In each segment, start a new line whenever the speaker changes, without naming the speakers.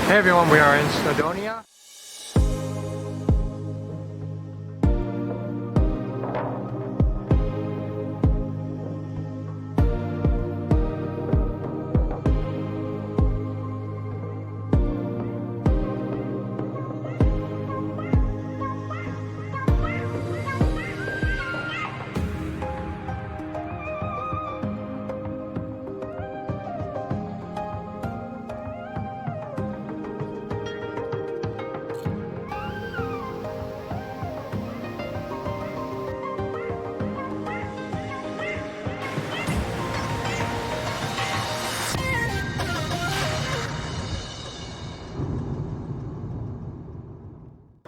Hey everyone, we are in Snowdonia.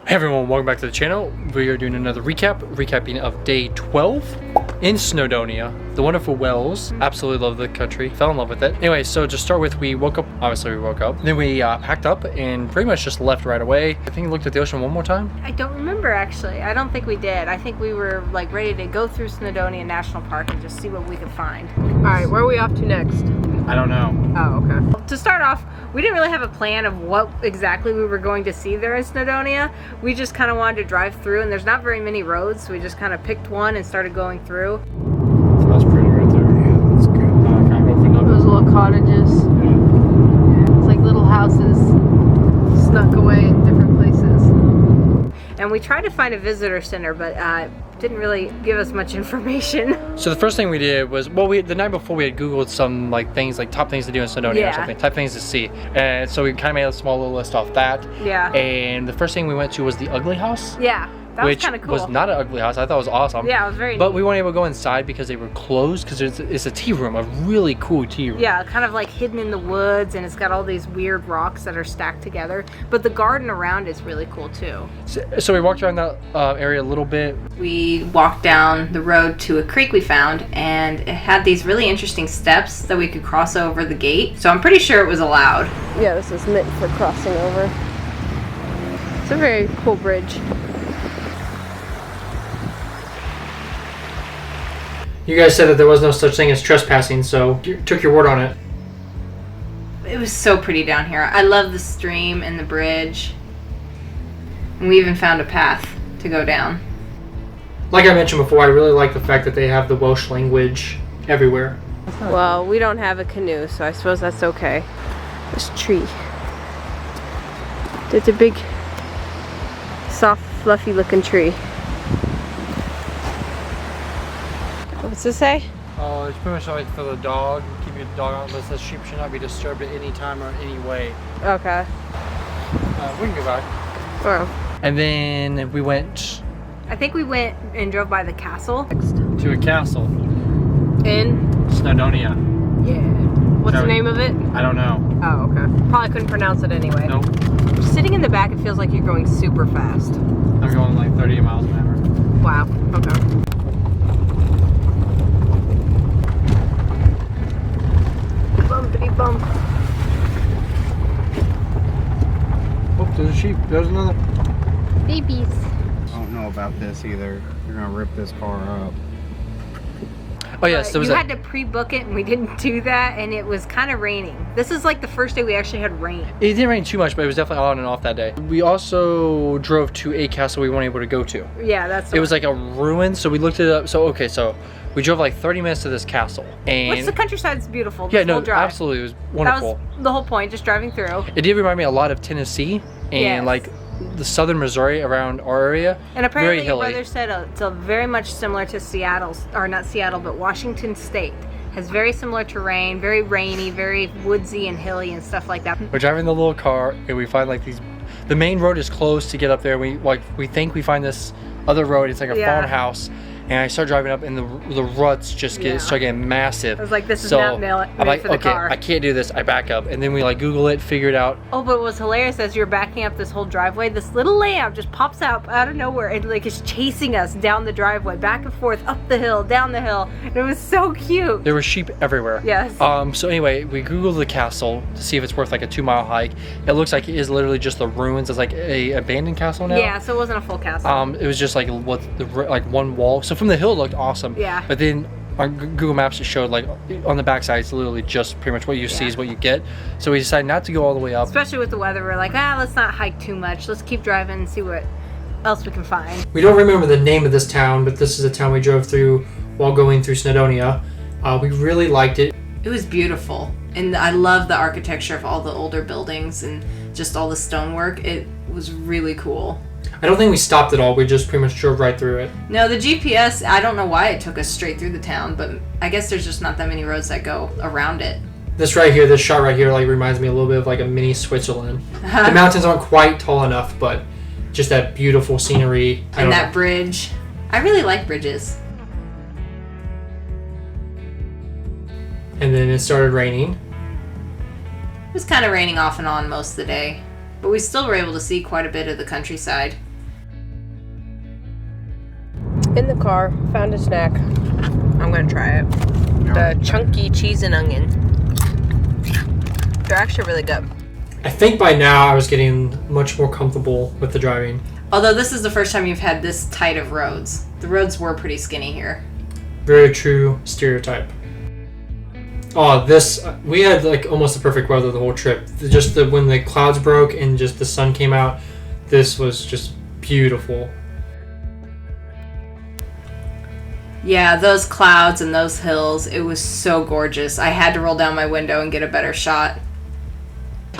Hey everyone, welcome back to the channel. We are doing another recapping of day 12 in Snowdonia, the wonderful Wales. Absolutely love the country, fell in love with it. Anyway, so to start with, we woke up, obviously we woke up. Then we packed up and pretty much just left right away. I think we looked at the ocean one more time. I don't remember actually. I don't think we did. I think we were like ready to go through Snowdonia National Park and just see what we could find.
All right, where are we off to next?
I don't know.
Oh, okay.
To start off, we didn't really have a plan of what exactly we were going to see there in Snowdonia. We just kind of wanted to drive through, and there's not very many roads, so we just kind of picked one and started going through.
That's pretty right there. Yeah, that's good. Kind of opened up.
Those little cottages. Yeah, it's like little houses snuck away in different places.
And we tried to find a visitor center, but didn't really give us much information.
So the first thing we did was, well, the night before we had Googled some like things, like top things to do in Snowdonia or something, type things to see. And so we kind of made a small little list off that.
Yeah.
And the first thing we went to was the ugly house.
Yeah. That was kind of cool.
Which was not an ugly house. I thought it was awesome.
Yeah, it was very neat.
But we weren't able to go inside because they were closed, because it's a tea room, a really cool tea room.
Yeah, kind of like hidden in the woods, and it's got all these weird rocks that are stacked together. But the garden around is really cool too.
So we walked around that area a little bit.
We walked down the road to a creek we found, and it had these really interesting steps that we could cross over the gate. So I'm pretty sure it was allowed.
Yeah, this is meant for crossing over. It's a very cool bridge.
You guys said that there was no such thing as trespassing, so you took your word on it.
It was so pretty down here. I love the stream and the bridge. And we even found a path to go down.
Like I mentioned before, I really like the fact that they have the Welsh language everywhere.
Well, we don't have a canoe, so I suppose that's okay. This tree. It's a big, soft, fluffy looking tree. What's this say?
Oh, it's pretty much like for the dog. Keep your dog out unless the sheep should not be disturbed at any time or any way.
Okay.
We can go back.
Oh.
And then we went...
I think we went and drove by the castle.
to a castle.
In?
Snowdonia.
Yeah. What's the name of it?
I don't know.
Oh, okay. Probably couldn't pronounce it anyway.
Nope.
Sitting in the back, it feels like you're going super fast.
I'm going like 30 miles an hour.
Wow. Okay. Bumpity bump.
Oh, there's a sheep. There's another.
Babies.
I don't know about this either. You're gonna rip this car up.
Oh yes, there was
you had to pre-book it, and we didn't do that, and it was kind of raining. This is like the first day we actually had rain.
It didn't rain too much, but it was definitely on and off that day. We also drove to a castle we weren't able to go to.
Yeah, that's.
It was like a ruin, so we looked it up. So okay, so we drove like 30 minutes to this castle, and
Which the countryside's beautiful.
yeah,
This
no,
whole drive.
absolutely, it was wonderful.
That was the whole point, just driving through.
It did remind me a lot of Tennessee and
Yes.
like the southern Missouri around our area.
And apparently
very
your
hilly.
brother said it's very much similar to Seattle's, or not Seattle, but Washington State. Has very similar terrain, very rainy, very woodsy and hilly and stuff like that.
We're driving the little car, and we find like these. The main road is closed to get up there. We think we find this other road. It's like a
Yeah.
farmhouse. And I start driving up, and the ruts just start getting massive.
I was like, this is
So
not made
I'm like,
for the
okay,
car.
I can't do this. I back up, and then we like Google it, figure it out.
Oh, but what was hilarious as you're backing up this whole driveway, this little lamb just pops out of nowhere and like is chasing us down the driveway, back and forth, up the hill, down the hill. And it was so cute.
There were sheep everywhere.
Yes.
So anyway, we Googled the castle to see if it's worth like a 2-mile hike. It looks like it is literally just the ruins. It's like a abandoned castle now.
Yeah, so it wasn't a full castle.
It was just like like one wall. So from the hill it looked awesome.
Yeah.
But then on Google Maps it showed like on the backside it's literally just pretty much what you see is what you get. So we decided not to go all the way up.
Especially with the weather, we're like, let's not hike too much. Let's keep driving and see what else we can find.
We don't remember the name of this town, but this is a town we drove through while going through Snowdonia. We really liked it.
It was beautiful, and I love the architecture of all the older buildings and just all the stonework. It was really cool.
I don't think we stopped at all. We just pretty much drove right through it.
No, the GPS, I don't know why it took us straight through the town, but I guess there's just not that many roads that go around it.
This right here, this shot right here, like reminds me a little bit of like a mini Switzerland. The mountains aren't quite tall enough, but just that beautiful scenery.
And that bridge. I really like bridges.
And then it started raining.
It was kind of raining off and on most of the day, but we still were able to see quite a bit of the countryside. In the car, found a snack. I'm gonna try it. The chunky cheese and onion. They're actually really good.
I think by now I was getting much more comfortable with the driving.
Although this is the first time you've had this tight of roads. The roads were pretty skinny here.
Very true stereotype. Oh, we had like almost the perfect weather the whole trip. Just when the clouds broke and just the sun came out, this was just beautiful.
Yeah, those clouds and those hills, it was so gorgeous. I had to roll down my window and get a better shot.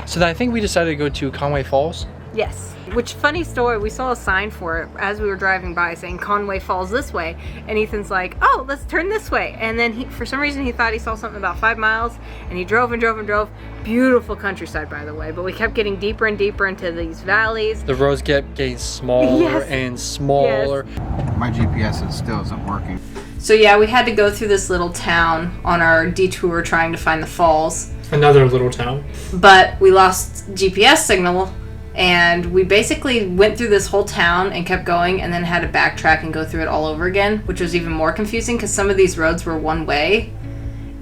So then I think we decided to go to Conway Falls.
Yes. Which, funny story, we saw a sign for it as we were driving by saying Conway Falls this way. And Ethan's like, oh, let's turn this way. And then for some reason he thought he saw something about 5 miles. And he drove and drove and drove. Beautiful countryside, by the way. But we kept getting deeper and deeper into these valleys.
The roads kept getting smaller and smaller.
Yes. My GPS still isn't working.
So yeah, we had to go through this little town on our detour trying to find the falls.
Another little town.
But we lost GPS signal. And we basically went through this whole town and kept going and then had to backtrack and go through it all over again, which was even more confusing because some of these roads were one way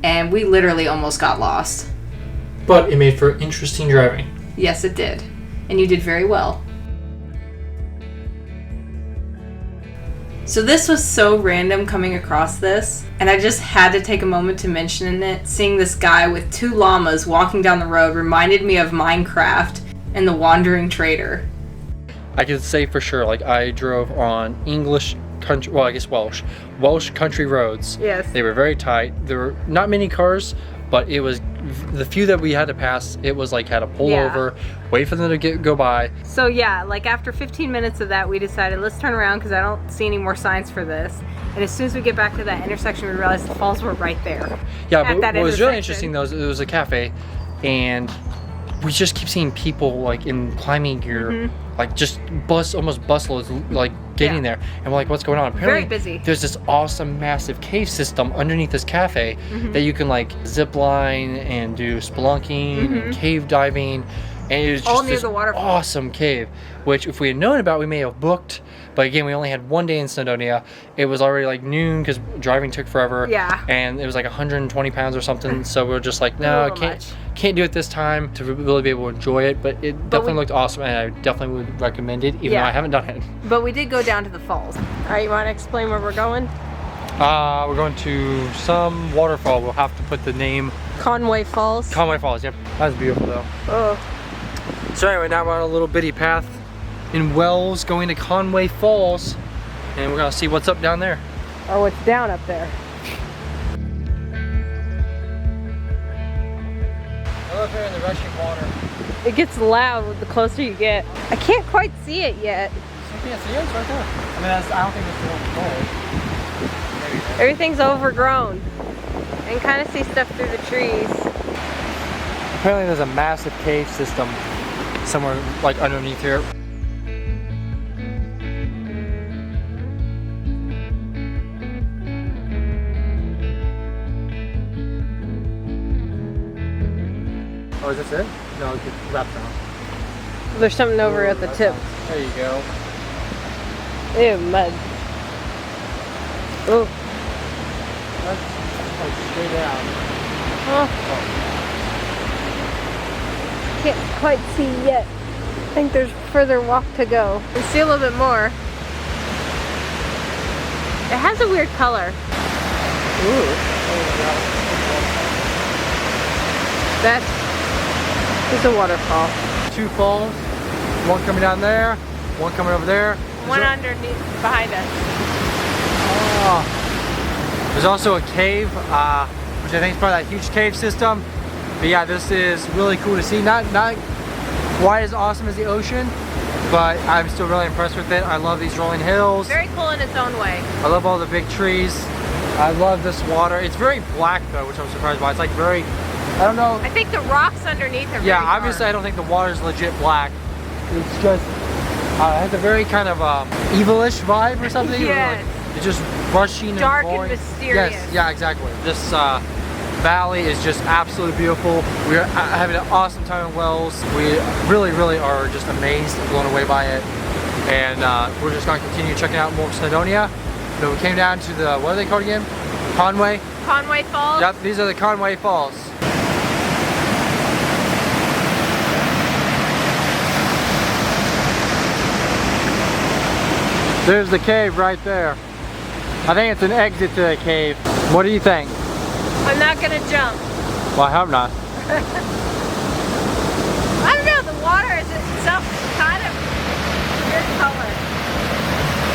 and we literally almost got lost.
But it made for interesting driving.
Yes, it did. And you did very well. So this was so random coming across this, and I just had to take a moment to mention it. Seeing this guy with 2 llamas walking down the road reminded me of Minecraft and the Wandering Trader.
I can say for sure, like I drove on English country, well I guess Welsh country roads.
Yes.
They were very tight. There were not many cars, but it was the few that we had to pass. It was like had to pull over, wait for them to go by.
So yeah, like after 15 minutes of that, we decided let's turn around because I don't see any more signs for this. And as soon as we get back to that intersection, we realized the falls were right there.
Yeah, but what was really interesting though is it was a cafe, and we just keep seeing people like in climbing gear, like just almost busloads, like getting there, and we're like, what's going on? Apparently,
very busy.
There's this awesome massive cave system underneath this cafe that you can like zip line and do spelunking and cave diving, and it was just
all near
this
the waterfall.
Awesome cave, which if we had known about, we may have booked. But again, we only had 1 day in Snowdonia. It was already like noon because driving took forever.
Yeah.
And it was like 120 pounds or something. So we were just like, no, can't do it this time to really be able to enjoy it. But it definitely looked awesome, and I definitely would recommend it, even though I haven't done it.
But we did go down to the falls. All right, you want to explain where we're going?
We're going to some waterfall. We'll have to put the name.
Conway Falls.
Conway Falls. Yep. That's beautiful though.
Oh.
So anyway, now we're on a little bitty path in Wales going to Conway Falls, and we're gonna see what's up down there.
Or what's down up there.
I love hearing the rushing water.
It gets loud with the closer you get. I can't quite see it yet.
I can't see it, it's right there. I mean, I don't think it's the one.
Everything's overgrown. And kind of see stuff through the trees.
Apparently there's a massive cave system somewhere like underneath here. Oh, is this it? No, it's wrapped around.
There's something over at the tip.
There you go.
Ew, mud. Oh.
That's like straight down.
Oh. Can't quite see yet. I think there's further walk to go. We see a little bit more. It has a weird color.
Ooh. That is a waterfall.
2 falls, one coming down there, one coming over there.
One underneath, behind us.
Oh. There's also a cave, which I think is part of that huge cave system. But yeah, this is really cool to see. Not quite as awesome as the ocean, but I'm still really impressed with it. I love these rolling hills.
Very cool in its own way.
I love all the big trees. I love this water. It's very black though, which I'm surprised by. It's like very, I don't know.
I think the rocks underneath are
Yeah,
very
obviously
dark.
I don't think the water is legit black. It's just, it has a very kind of evilish vibe or something.
Yes.
Like, it's just rushing
Dark
and
and
flowing.
mysterious.
Yes, yeah, exactly. This valley is just absolutely beautiful. We're having an awesome time in Wales. We really, really are just amazed and blown away by it. And we're just going to continue checking out more of Snowdonia. So we came down to the, what are they called again? Conway?
Conway Falls?
Yep, these are the Conway Falls. There's the cave right there. I think it's an exit to the cave. What do you think?
I'm not gonna jump.
Well, I hope not.
I don't know, the water is itself kind of weird color.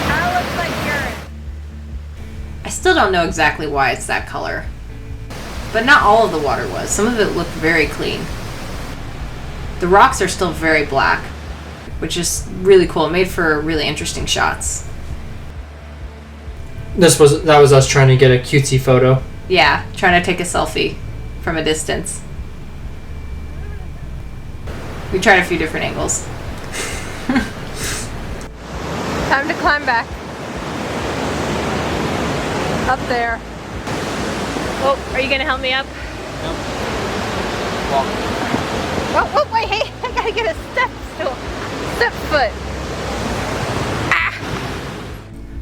Kind of looks like urine.
I still don't know exactly why it's that color. But not all of the water was. Some of it looked very clean. The rocks are still very black, which is really cool. It made for really interesting shots.
That was us trying to get a cutesy photo.
Yeah, trying to take a selfie from a distance. We tried a few different angles.
Time to climb back. Up there. Oh, are you gonna help me up?
Yep. Well,
Oh, wait, hey, I gotta get a step stool. Step foot.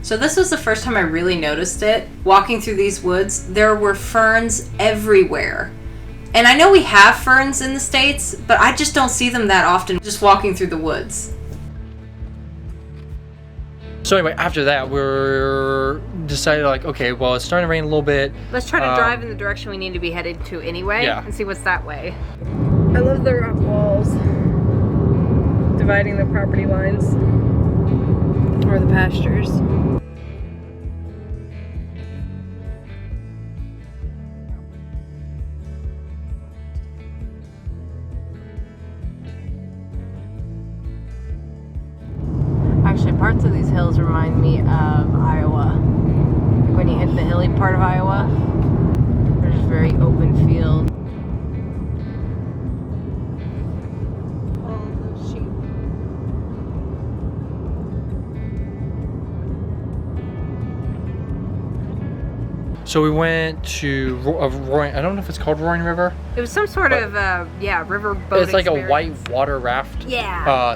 So this was the first time I really noticed it. Walking through these woods, there were ferns everywhere. And I know we have ferns in the States, but I just don't see them that often just walking through the woods.
so anyway, after that, we're decided like, okay, well, it's starting to rain a little bit.
Let's try to drive in the direction we need to be headed to anyway,
Yeah.
and see what's that way. I love the rock walls dividing the property lines or the pastures. Actually, parts of these hills remind me of Iowa. Like when you hit the hilly part of Iowa, there's just very open field. All those sheep.
So we went to Roaring, I don't know if it's called Roaring River.
It was some sort of river boat.
It's like a
experience.
white water raft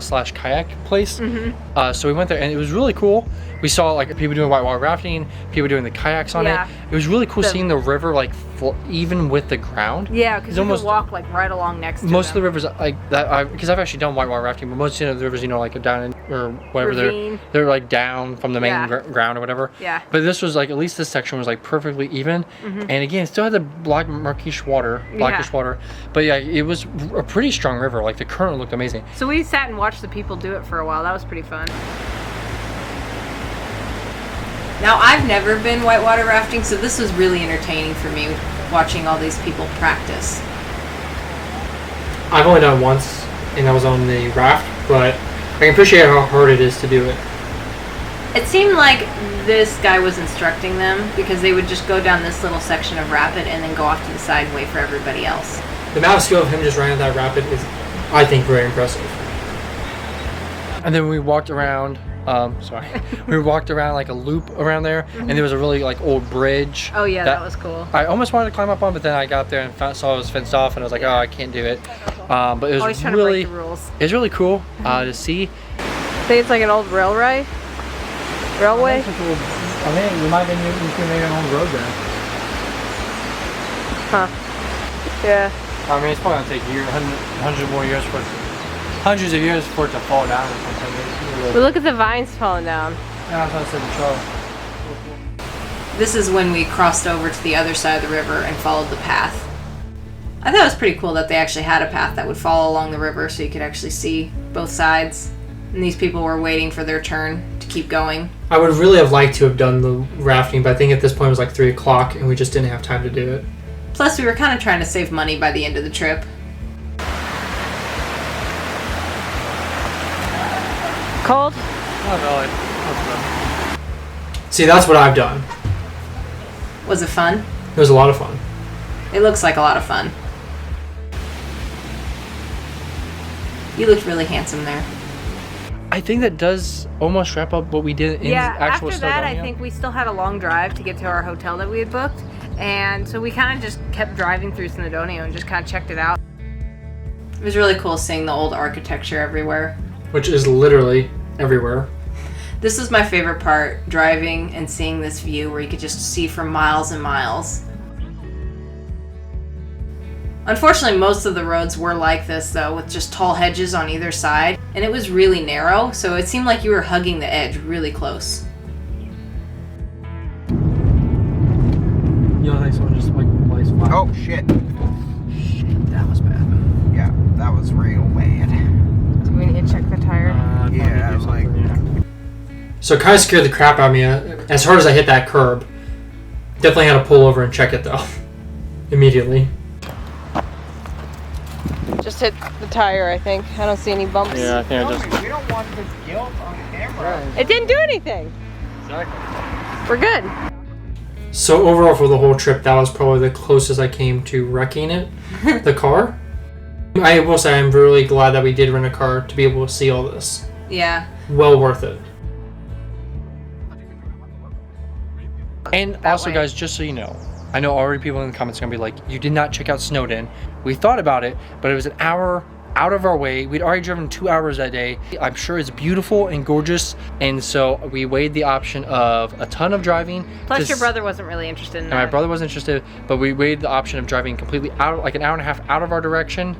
slash kayak place.
Mm-hmm.
So we went there and it was really cool. We saw like people doing whitewater rafting, people doing the kayaks on
Yeah.
it. It was really cool seeing the river like even with the ground.
Yeah, because you
almost
can walk like right along next to
most of the
them.
rivers like that, because I've actually done whitewater rafting, but most of the rivers, you know, like down in or whatever,
Ravine.
they're like down from the main
Yeah.
ground or whatever.
Yeah.
But this was like, at least this section was like perfectly even, and again, it still had the blackish water. But yeah, it was a pretty strong river. Like the current looked amazing.
So we sat and watched the people do it for a while. That was pretty fun.
Now, I've never been whitewater rafting, so this was really entertaining for me, watching all these people practice.
I've only done it once, and I was on the raft, but I can appreciate how hard it is to do it.
It seemed like this guy was instructing them because they would just go down this little section of rapid and then go off to the side and wait for everybody else.
The amount of skill of him just running that rapid is, I think, very impressive. And then we walked around, we walked around like a loop around there, and there was a really like old bridge.
Oh yeah, that was cool.
I almost wanted to climb up on, but then I got there and saw it was fenced off, and I was like, oh, I can't do it. But it was
Always trying to
really,
break the rules.
it was really cool to see.
I think it's like an old railway.
I think we might have been making our own road there.
Huh. Yeah.
I mean, it's probably gonna take years, hundreds more years for it, hundreds of years for it to fall down or something.
But look at the vines falling down.
Yeah, that's what I said, the
This is when we crossed over to the other side of the river and followed the path. I thought it was pretty cool that they actually had a path that would follow along the river so you could actually see both sides. And these people were waiting for their turn to keep going.
I would really have liked to have done the rafting, but I think at this point it was like 3 o'clock and we just didn't have time to do it.
Plus, we were kind of trying to save money by the end of the trip.
Cold?
Not really. See, that's what I've done.
Was it fun?
It was a lot of fun.
It looks like a lot of fun. You looked really handsome there.
I think that does almost wrap up what we did in actual
after that, I
Snowdonia.
think we still had a long drive to get to our hotel that we had booked. And so we kind of just kept driving through Snowdonia and just kind of checked it out. It was really cool seeing the old architecture everywhere.
Which is literally everywhere.
This was my favorite part, driving and seeing this view where you could just see for miles and miles. Unfortunately, most of the roads were like this though, with just tall hedges on either side, and it was really narrow, so it seemed like you were hugging the edge really close.
You don't think someone just like plays flat?
Oh, shit.
Shit, that was bad.
Yeah, that was real bad.
Do we need to check the tire?
Yeah, like...
So it kind of scared the crap out of me as hard as I hit that curb. Definitely had to pull over and check it though. Immediately.
Just hit the tire, I think. I don't see any bumps.
Yeah, I think I just...
We don't want this guilt on camera.
It didn't do anything.
Exactly.
We're good.
So overall for the whole trip, that was probably the closest I came to wrecking it, the car. I will say I'm really glad that we did rent a car to be able to see all this.
Yeah.
Well worth it. And also guys, just so you know, I know already people in the comments are gonna be like, you did not check out Snowdon. We thought about it, but it was an hour out of our way. We'd already driven 2 hours that day. I'm sure it's beautiful and gorgeous, and so we weighed the option of a ton of driving.
Plus your brother wasn't really interested in
And
that.
my brother wasn't interested, but we weighed the option of driving completely out, like an hour and a half out of our direction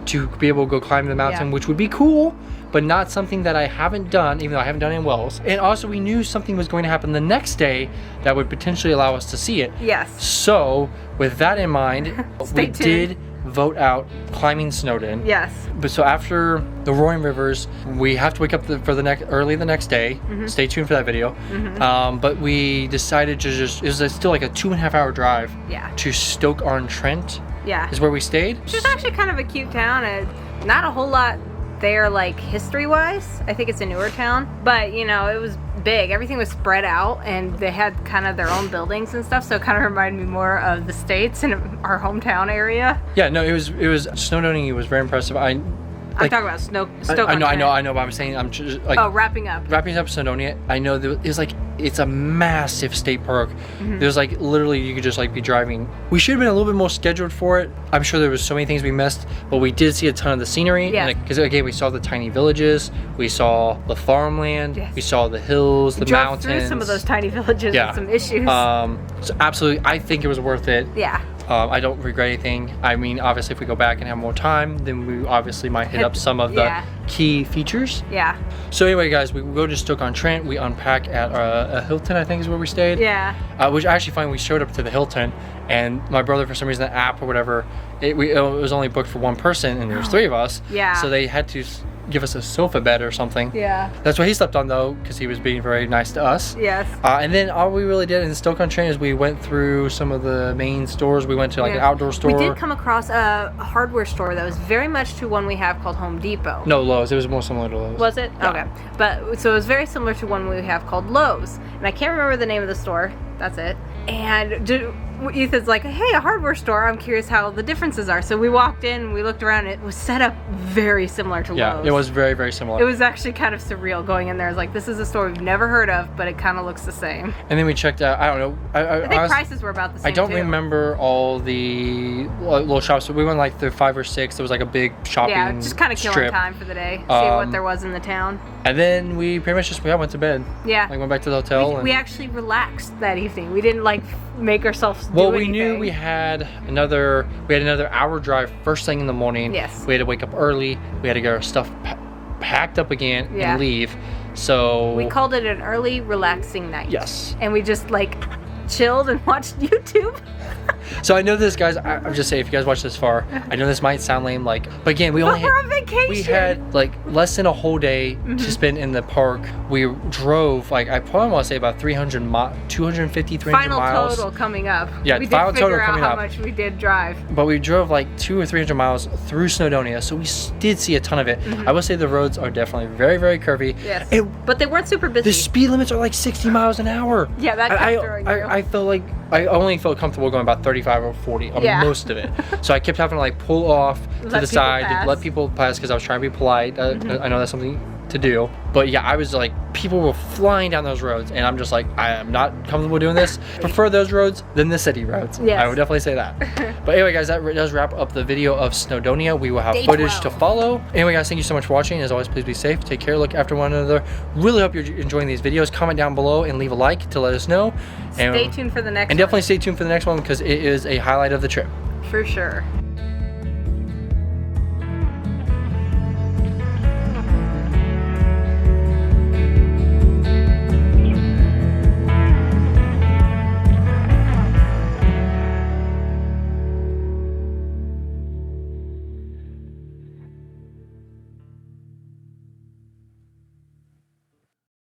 to be able to go climb the mountain, which would be cool, but not something that I haven't done, even though I haven't done it in Welsh. And also we knew something was going to happen the next day that would potentially allow us to see it.
Yes.
So with that in mind,
Stay
we
tuned.
did vote out climbing Snowdon.
Yes.
But so after the Roaring Rivers, we have to wake up early the next day. Stay tuned for that video. But we decided to it was still like a 2.5 hour drive to Stoke-on-Trent.
Yeah.
Is where we stayed.
Which is actually kind of a cute town, and not a whole lot there, like history-wise. I think it's a newer town, but you know, it was big. Everything was spread out, and they had kind of their own buildings and stuff. So it kind of reminded me more of the States and our hometown area.
Yeah, no, it was Snowdonia was very impressive.
I'm talking about Stoke-on-Trent.
I know. But I'm saying I'm just like
wrapping up
Snowdonia. I know that it's a massive state park. There's like literally you could just like be driving. We should have been a little bit more scheduled for it. I'm sure there was so many things we missed, but we did see a ton of the scenery.
Yeah.
Because again, we saw the tiny villages, we saw the farmland, we saw the hills, the
Drove
mountains.
through some of those tiny villages with some issues.
So absolutely, I think it was worth it.
Yeah.
I don't regret anything. I mean, obviously, if we go back and have more time, then we obviously might hit up some of the key features.
Yeah.
So anyway, guys, we go to Stoke-on-Trent. We unpack at a Hilton, I think is where we stayed.
Yeah.
Which I actually find we showed up to the Hilton, and my brother, for some reason, the app or whatever, it was only booked for one person, and there was 3 of us.
Yeah.
So they had to give us a sofa bed or something.
Yeah.
That's what he slept on though, because he was being very nice to us.
Yes.
And then all we really did in Stoke-on-Trent is we went through some of the main stores. We went to like an outdoor store.
We did come across a hardware store that was very much to one we have called Home Depot.
No, Lowe's. It was more similar to Lowe's.
Was it?
Yeah.
Okay. But so it was very similar to one we have called Lowe's. And I can't remember the name of the store. That's it. And Ethan's like, hey, a hardware store. I'm curious how the differences are. So we walked in, we looked around. It was set up very similar to Lowe's.
Yeah, it was very, very similar.
It was actually kind of surreal going in there. It's like, this is a store we've never heard of, but it kind of looks the same.
And then we checked out, I don't know.
I think
honestly,
prices were about the same,
I don't
too.
remember all the little shops. We went like through 5 or 6. There was like a big shopping
Yeah, just kind of killing
strip.
time for the day. See what there was in the town.
And then we pretty much just went to bed.
Yeah.
Like went back to the hotel.
We actually relaxed that evening. We didn't like make ourselves do
Well, we
anything.
knew we had another hour drive first thing in the morning.
Yes.
We had to wake up early. We had to get our stuff packed up again and leave. So
we called it an early relaxing night.
Yes.
And we just like chilled and watched YouTube.
So I know this, guys. I'm just saying, if you guys watch this far, I know this might sound lame, like, but again, we only
But we're on vacation.
we had like less than a whole day to spend in the park. We drove like I probably want to say about 250, 300
Final
miles.
total coming up.
Yeah,
we did
final total
figure out
coming
how
up.
much we did drive.
But we drove like 200 or 300 miles through Snowdonia, so we did see a ton of it. I will say the roads are definitely very, very curvy.
Yes.
And
But they weren't super busy.
the speed limits are like 60 miles an hour.
Yeah, that kept throwing you.
I felt like I only felt comfortable going about 35 or 40 on
Yeah.
most of it. So I kept having to like pull off to
Let
the
people
side to
pass.
let people pass because I was trying to be polite. I know that's something to do. But yeah, I was like, people were flying down those roads, and I'm just like, I am not comfortable doing this. Prefer those roads than the city roads.
Yes.
I would definitely say that. But anyway, guys, that does wrap up the video of Snowdonia. We will have
Day
footage
12.
to follow. Anyway, guys, thank you so much for watching. As always, please be safe, take care, look after one another. Really hope you're enjoying these videos. Comment down below and leave a like to let us know.
Stay tuned for the next
And
one.
definitely stay tuned for the next one because it is a highlight of the trip.
For sure.